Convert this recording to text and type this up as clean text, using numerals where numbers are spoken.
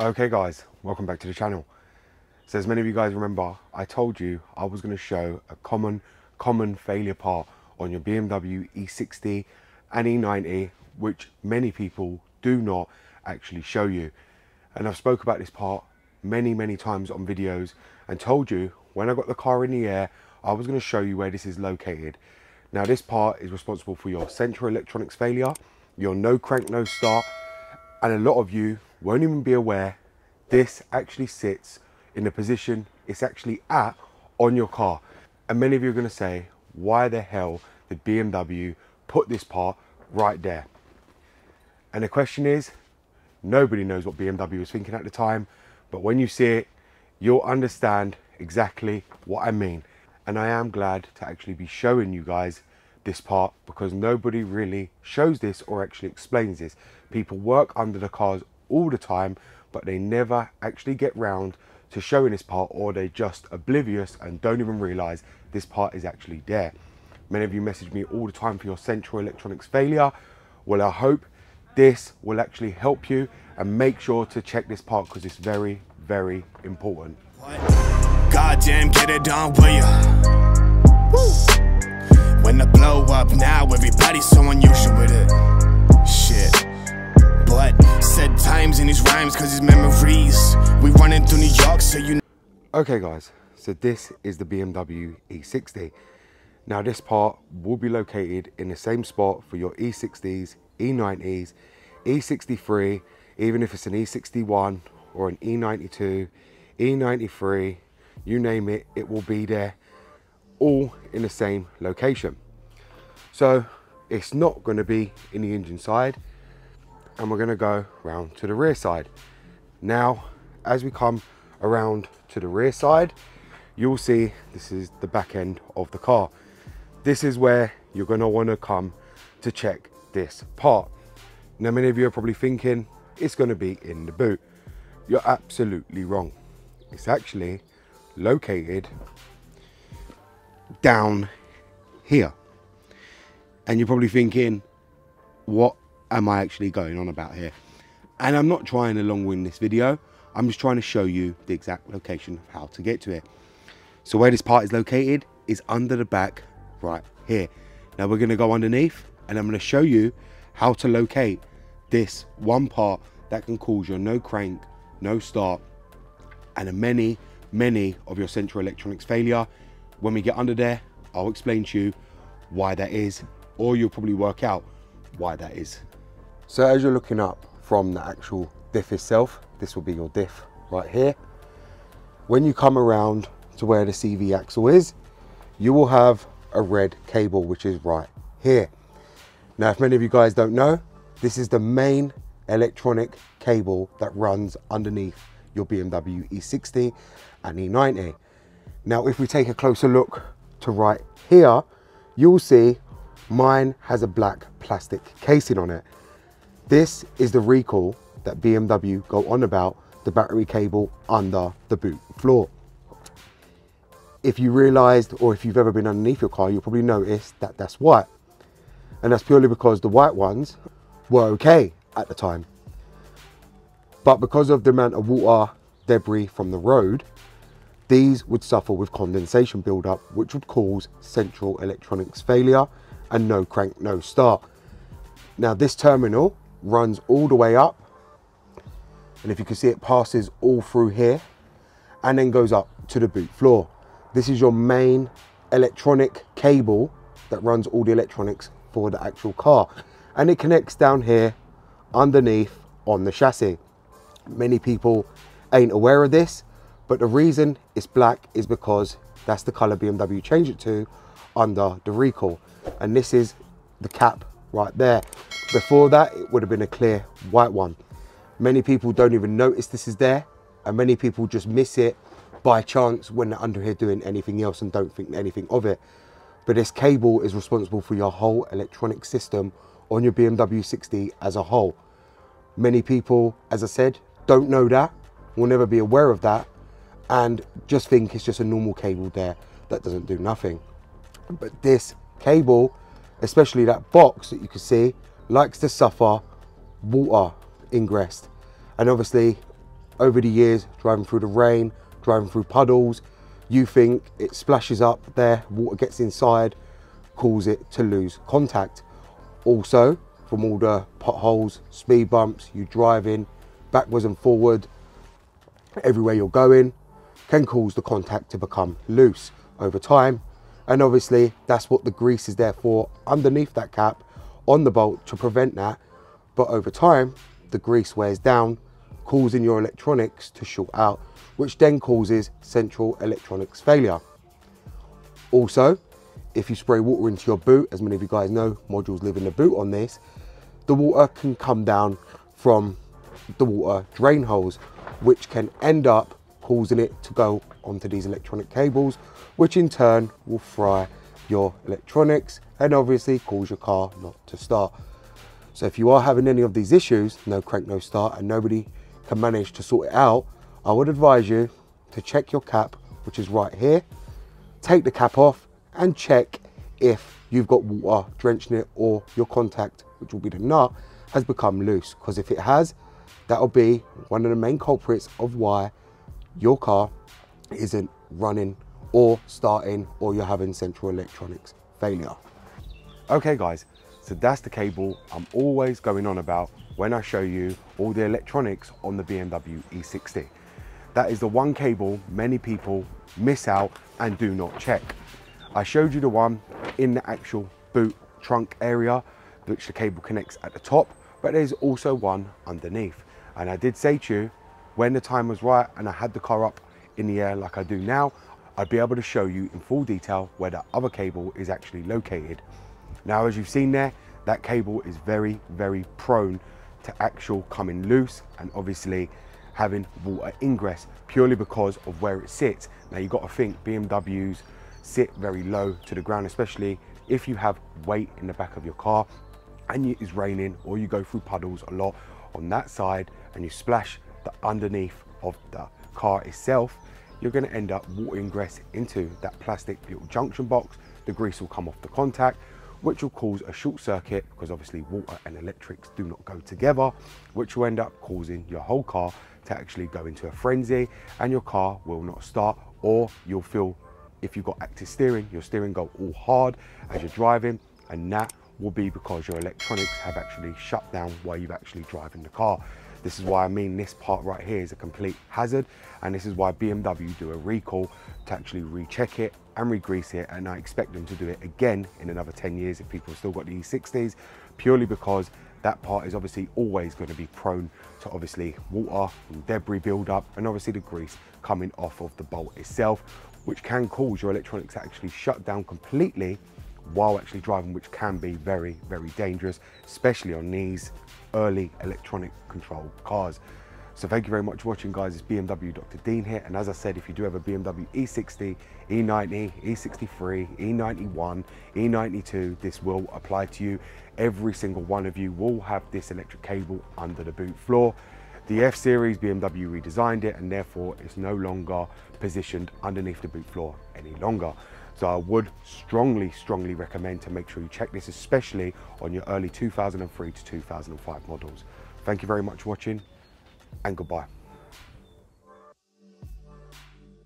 Okay guys, welcome back to the channel. So as many of you guys remember, I told you I was going to show a common failure part on your BMW E60 and E90, which many people do not actually show you. And I've spoke about this part many times on videos and told you when I got the car in the air, I was going to show you where this is located. Now this part is responsible for your central electronics failure, your no crank, no start, and a lot of you won't even be aware this actually sits in the position it's actually at on your car. And many of you are going to say, why the hell did BMW put this part right there? And the question is, nobody knows what BMW was thinking at the time, but when you see it, you'll understand exactly what I mean. And I am glad to actually be showing you guys this part, because nobody really shows this or actually explains this. People work under the cars all the time, but they never actually get round to showing this part, or they're just oblivious and don't even realize this part is actually there. Many of you message me all the time for your central electronics failure. Well, I hope this will actually help you, and make sure to check this part because it's very important. Goddamn, get it done, will ya? When I blow up now, everybody's so unusual with it. Shit. But said times in his rhymes, cause his memories. We running through New York, so you know. Okay guys, so this is the BMW E60. Now this part will be located in the same spot for your E60s, E90s, E63, even if it's an E61 or an E92, E93, you name it, it will be there, all in the same location. So it's not going to be in the engine side, and we're going to go round to the rear side. Now as we come around to the rear side, you'll see this is the back end of the car. This is where you're going to want to come to check this part. Now many of you are probably thinking it's going to be in the boot. You're absolutely wrong. It's actually located down here. And you're probably thinking, what am I actually going on about here? And I'm not trying to long wind this video. I'm just trying to show you the exact location of how to get to it. So where this part is located is under the back right here. Now we're going to go underneath, and I'm going to show you how to locate this one part that can cause your no crank, no start, and many of your central electronics failure. When we get under there, I'll explain to you why that is, or you'll probably work out why that is. So as you're looking up from the actual diff itself, this will be your diff right here. When you come around to where the CV axle is, you will have a red cable which is right here. Now if many of you guys don't know, this is the main electronic cable that runs underneath your BMW E60 and E90. Now if we take a closer look to right here, you'll see mine has a black plastic casing on it. This is the recall that BMW go on about the battery cable under the boot floor. If you realized, or if you've ever been underneath your car, you'll probably notice that that's white. And that's purely because the white ones were okay at the time. But because of the amount of water debris from the road, these would suffer with condensation buildup, which would cause central electronics failure and no crank, no start. Now this terminal runs all the way up, and if you can see, it passes all through here and then goes up to the boot floor. This is your main electronic cable that runs all the electronics for the actual car, and it connects down here underneath on the chassis. Many people ain't aware of this, but the reason it's black is because that's the color BMW changed it to under the recall, and this is the cap right there. Before that, it would have been a clear white one. Many people don't even notice this is there, and many people just miss it by chance when they're under here doing anything else and don't think anything of it. But this cable is responsible for your whole electronic system on your BMW 60 as a whole. Many people, as I said, don't know that, will never be aware of that, and just think it's just a normal cable there that doesn't do nothing. But this cable, especially that box that you can see, likes to suffer water ingress. And obviously over the years, driving through the rain, driving through puddles, you think it splashes up there, water gets inside, cause it to lose contact. Also, from all the potholes, speed bumps, you driving backwards and forward, everywhere you're going, can cause the contact to become loose over time. And obviously that's what the grease is there for, underneath that cap on the bolt, to prevent that. But over time, the grease wears down, causing your electronics to short out, which then causes central electronics failure. Also, if you spray water into your boot, as many of you guys know, modules live in the boot on this, the water can come down from the water drain holes, which can end up causing it to go onto these electronic cables, which in turn will fry your electronics and obviously cause your car not to start. So if you are having any of these issues, no crank, no start, and nobody can manage to sort it out, I would advise you to check your cap, which is right here. Take the cap off and check if you've got water drenching it, or your contact, which will be the nut, has become loose. Because if it has, that'll be one of the main culprits of why your car isn't running or starting, or you're having central electronics failure. Okay guys, so that's the cable I'm always going on about when I show you all the electronics on the BMW E60. That is the one cable many people miss out and do not check. I showed you the one in the actual boot trunk area, which the cable connects at the top, but there's also one underneath. And I did say to you, when the time was right and I had the car up in the air like I do now, I'd be able to show you in full detail where that other cable is actually located. Now, as you've seen there, that cable is very, very prone to actual coming loose and obviously having water ingress, purely because of where it sits. Now you've got to think BMWs sit very low to the ground, especially if you have weight in the back of your car and it is raining, or you go through puddles a lot on that side and you splash the underneath of the car itself, you're going to end up water ingress into that plastic little junction box. The grease will come off the contact, which will cause a short circuit, because obviously water and electrics do not go together, which will end up causing your whole car to actually go into a frenzy, and your car will not start. Or you'll feel, if you've got active steering, your steering go all hard as you're driving, and that will be because your electronics have actually shut down while you're actually driving the car. This is why I mean this part right here is a complete hazard, and this is why BMW do a recall to actually recheck it and re-grease it, and I expect them to do it again in another 10 years if people have still got the E60s, purely because that part is obviously always going to be prone to obviously water and debris build up, and obviously the grease coming off of the bolt itself, which can cause your electronics to actually shut down completely while actually driving, which can be very, very dangerous, especially on these early electronic control cars. So thank you very much for watching, guys. It's BMW Dr. Dean here, and as I said, if you do have a BMW E60, E90, E63, E91, E92, this will apply to you. Every single one of you will have this electric cable under the boot floor. The F-Series, BMW redesigned it, and therefore it's no longer positioned underneath the boot floor any longer. So I would strongly recommend to make sure you check this, especially on your early 2003 to 2005 models. Thank you very much for watching, and goodbye.